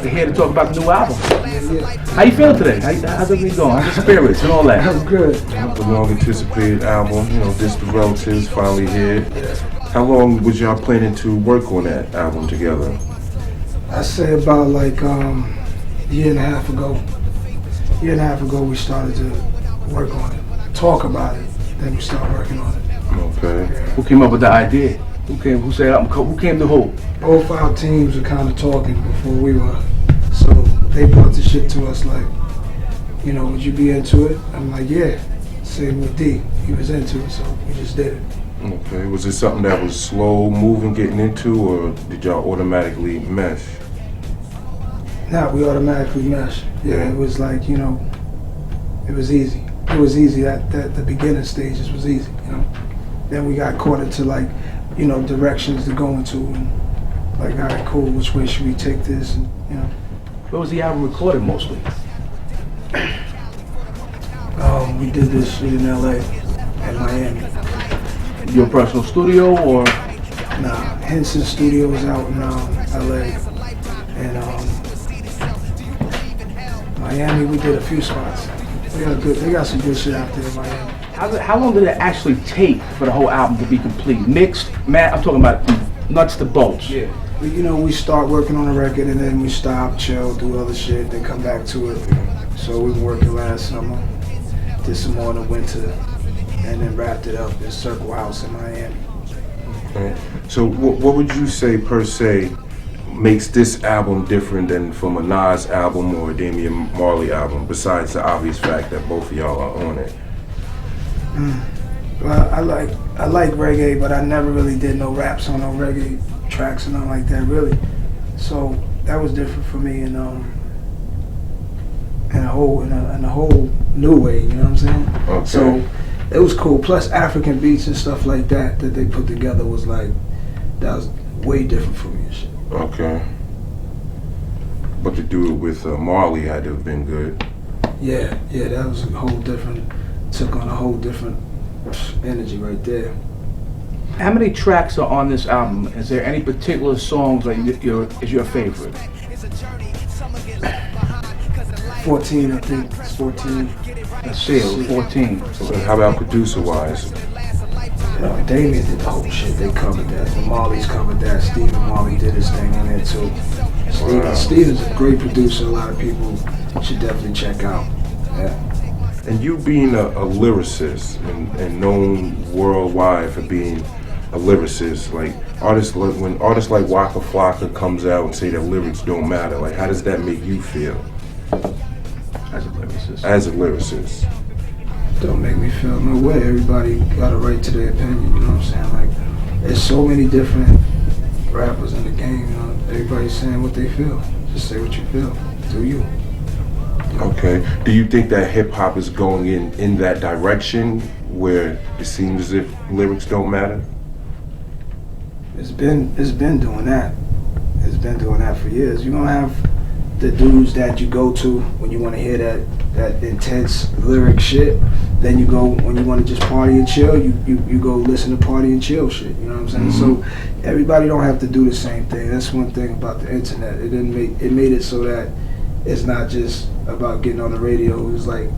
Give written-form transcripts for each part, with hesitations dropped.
We're here to talk about the new album. Yeah. How you feeling today? How's everything going? How's the spirits and all that? I'm good. The long-anticipated album, This the Relatives, finally here. How long was y'all planning to work on that album together? I say about like year and a half ago. Year and a half ago we started to work on it, talk about it, then we started working on it. Okay. Who came up with the idea? Who said who came to who? Both our teams were kind of talking before we were, so they brought the shit to us like, would you be into it? I'm like, yeah. Same with D, he was into it, so we just did it. Okay. Was it something that was slow moving getting into, or did y'all automatically mesh? Nah, we automatically meshed. Yeah, it was like, it was easy. It was easy at the beginning stages was easy, Then we got caught into like, directions to go into, and like, all right, cool, which way should we take this, and Where was the album recorded mostly? We did this shit in LA and Miami. Your personal studio or? Nah, Henson Studios out in LA, and Miami we did a few spots. They got some good shit out there in Miami. How long did it actually take for the whole album to be complete? Mixed, man, I'm talking about from nuts to bolts. Yeah. We start working on a record and then we stop, chill, do other shit, then come back to it. So we were working last summer, did some more in the winter, and then wrapped it up in Circle House in Miami. Okay. So what would you say per se makes this album different than from a Nas album or a Damian Marley album, besides the obvious fact that both of y'all are on it? Well, I like reggae, but I never really did no raps on no reggae tracks and nothing like that, really. So that was different for me in a whole new way. You know what I'm saying? Okay. So it was cool. Plus African beats and stuff like that they put together was like, that was way different for me and shit. Okay. But to do it with Marley had to have been good. Yeah, that was a whole different. Took on a whole different energy right there. How many tracks are on this album? Is there any particular songs that is your favorite? 14, I think. It's 14. Let's see, 14. And how about producer-wise? Damien did the whole shit. They covered that. The Marleys covered that. Stephen Marley did his thing on there too. Stephen's a great producer. A lot of people should definitely check out. Yeah. And you being a lyricist and known worldwide for being a lyricist, like when artists like Waka Flocka comes out and say that lyrics don't matter, like how does that make you feel? As a lyricist. Don't make me feel no way. Everybody got a right to their opinion, you know what I'm saying? Like, there's so many different rappers in the game, everybody's saying what they feel. Just say what you feel. Do you. Okay. Do you think that hip hop is going in that direction where it seems as if lyrics don't matter? It's been doing that. It's been doing that for years. You're gonna have the dudes that you go to when you want to hear that intense lyric shit. Then you go when you want to just party and chill. You go listen to party and chill shit. You know what I'm saying? Mm-hmm. So everybody don't have to do the same thing. That's one thing about the internet. It made it so that it's not just about getting on the radio. It was like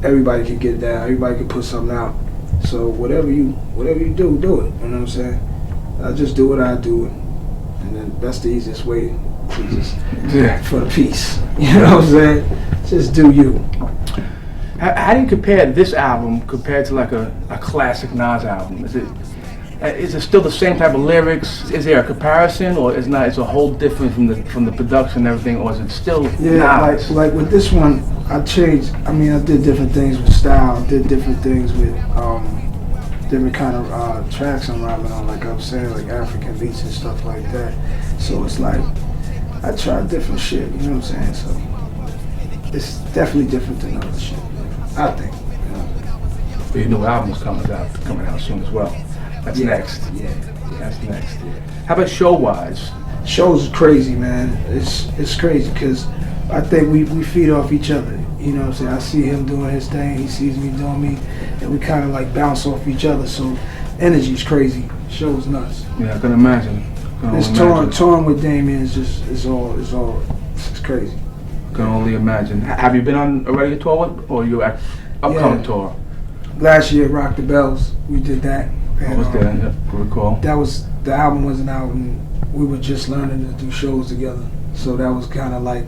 everybody can get down. Everybody can put something out. So whatever you do, do it. You know what I'm saying? I just do what I do, and then that's the easiest way to just for the peace. You know what I'm saying? Just do you. How do you compare this album compared to like a classic Nas album? Is it still the same type of lyrics? Is there a comparison, or is not? It's a whole different from the production and everything, or is it still Nas? like with this one, I changed. I mean, I did different things with style. Did different things with different kind of tracks I'm rapping on. Like I was saying, like African beats and stuff like that. So it's like I tried different shit. You know what I'm saying? So it's definitely different than other shit. I think. But your new album's coming out soon as well. That's next. Yeah. That's next. How about show-wise? Show's crazy, man. It's crazy because I think we feed off each other. You know what I'm saying? I see him doing his thing, he sees me doing me, and we kind of like bounce off each other. So energy's crazy. Show's nuts. Yeah, I can imagine. This touring with Damien is just it's crazy. Can only imagine. Have you been on a regular tour with, or you at upcoming Yeah. tour? Last year, Rock the Bells, we did that. I was there, yeah, I recall. That was, the album wasn't out, and we were just learning to do shows together. So that was kind of like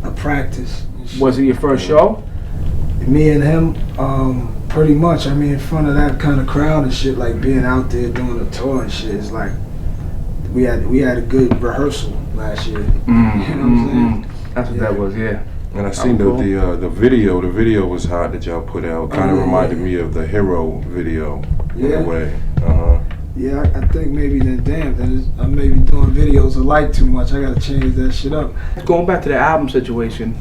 a practice. Was it your first show? Me and him, pretty much. I mean, in front of that kind of crowd and shit, like being out there doing a tour and shit, it's like we had a good rehearsal last year. You know what I'm saying? That's what that was, yeah. And I seen cool. the video. The video was hot that y'all put out. Kind of yeah, reminded yeah. me of the Hero video in Yeah. a way. Uh-huh. Yeah, I think maybe then, damn, I'm maybe doing videos alike too much. I gotta change that shit up. Going back to the album situation,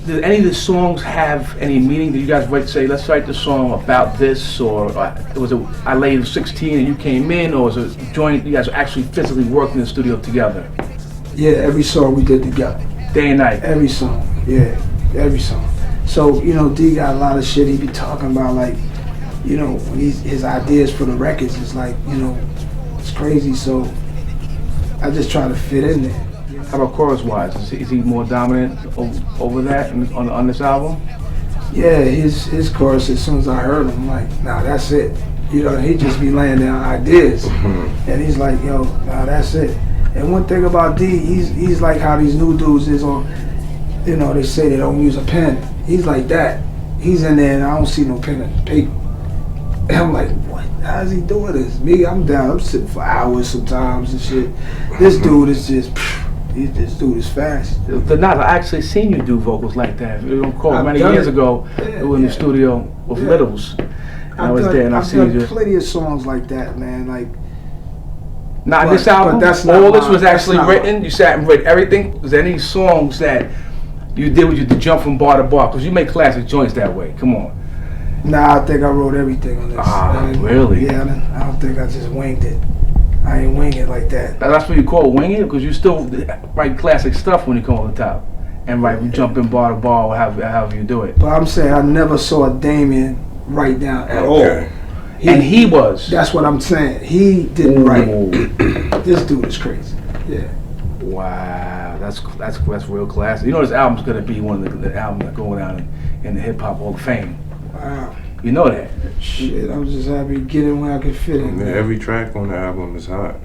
did any of the songs have any meaning? Did you guys say, let's write the song about this, or was it I laid 16 and you came in, or was it joint? You guys actually physically working in the studio together, Yeah, every song we did together. day and night? Every song, yeah, every song. So, you know, D got a lot of shit he be talking about, like, you know, when his ideas for the records is like, you know, it's crazy. So I just try to fit in there. How about chorus-wise? Is he more dominant over that on this album? Yeah, his chorus, as soon as I heard him, I'm like, nah, that's it. You know, he just be laying down ideas. And he's like, yo, nah, that's it. And one thing about D, he's like how these new dudes is on, you know, they say they don't use a pen. He's like that. He's in there and I don't see no pen and paper. And I'm like, what? How's he doing this? Me, I'm down. I'm sitting for hours sometimes and shit. This dude is just, this dude is fast. The Nas, I actually seen you do vocals like that. If you don't recall, I've many done years it. ago, Yeah, we were in the yeah. studio with Yeah. Littles. And I was there and I I've seen done you just. plenty of songs like that, man. Like, Not But- this album. but that's not All this mine. was That's actually not written. You sat and read everything. Was there any songs that you did with you to jump from bar to bar? Because you make classic joints that way. Come on. nah, I think I wrote everything on this. Ah, I didn't- really? Yeah, I don't think I just winged it. I ain't wing it like that. That's what you call winging, because you still write classic stuff when you come over the top, and you jump in bar to bar, or however you do it. But I'm saying I never saw Damien write down at Okay. all. And he was. That's what I'm saying. He didn't write. Ooh. This dude is crazy. Yeah. Wow, that's real classic. You know this album's gonna be one of the albums that go down in the Hip Hop Hall of Fame. Wow. You know that. Shit, I'm just happy to get in where I can fit in. And every track on the album is hot.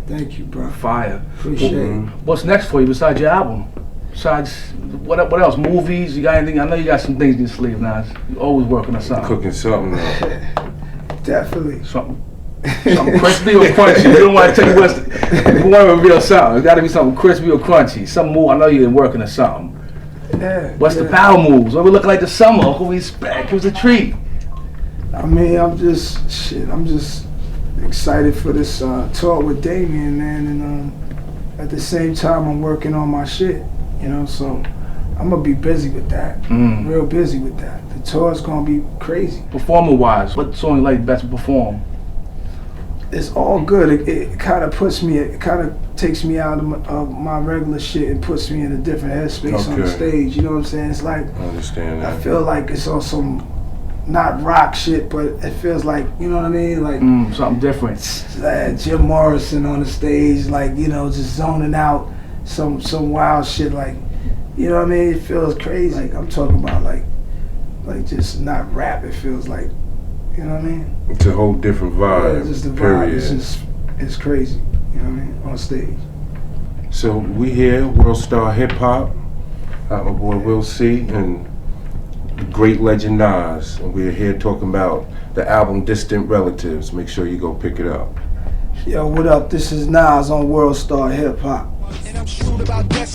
Thank you, bro. Fire. Appreciate it. Mhm. What's next for you besides your album? Besides, what else? Movies? You got anything? I know you got some things in your sleeve, Nas. You always working on something. Cooking something up. Definitely. Something crispy or crunchy. You don't want to tell you what's. If you want to reveal something, it's got to be something crispy or crunchy. Some move. I know you've been working on something. Yeah. What's the yeah. power moves? What we look like the summer? Who we expect? Who's a treat? I mean, I'm just excited for this tour with Damien, man, and at the same time I'm working on my shit, you know, so I'm gonna be busy with that, real busy with that. The tour's gonna be crazy. Performer-wise, what song you like best to perform? It's all good. It kind of takes me out of my regular shit and puts me in a different headspace on the Okay. stage. You know what I'm saying? It's like I understand I that. feel like it's on some not rock shit, but it feels like, you know what I mean? Like Something different. Jim Morrison on the stage, like, you know, just zoning out some wild shit, like, you know what I mean? It feels crazy. Like I'm talking about like just not rap. It feels like, you know what I mean? It's a whole different Yeah, vibe. just the vibe. Period. It's crazy. You know what I mean? On stage. So we here, World Star Hip Hop. My boy Will C and the great legend Nas, and we're here talking about the album Distant Relatives. Make sure you go pick it up. Yo, what up? This is Nas on World Star Hip Hop. And I'm shrewd about that.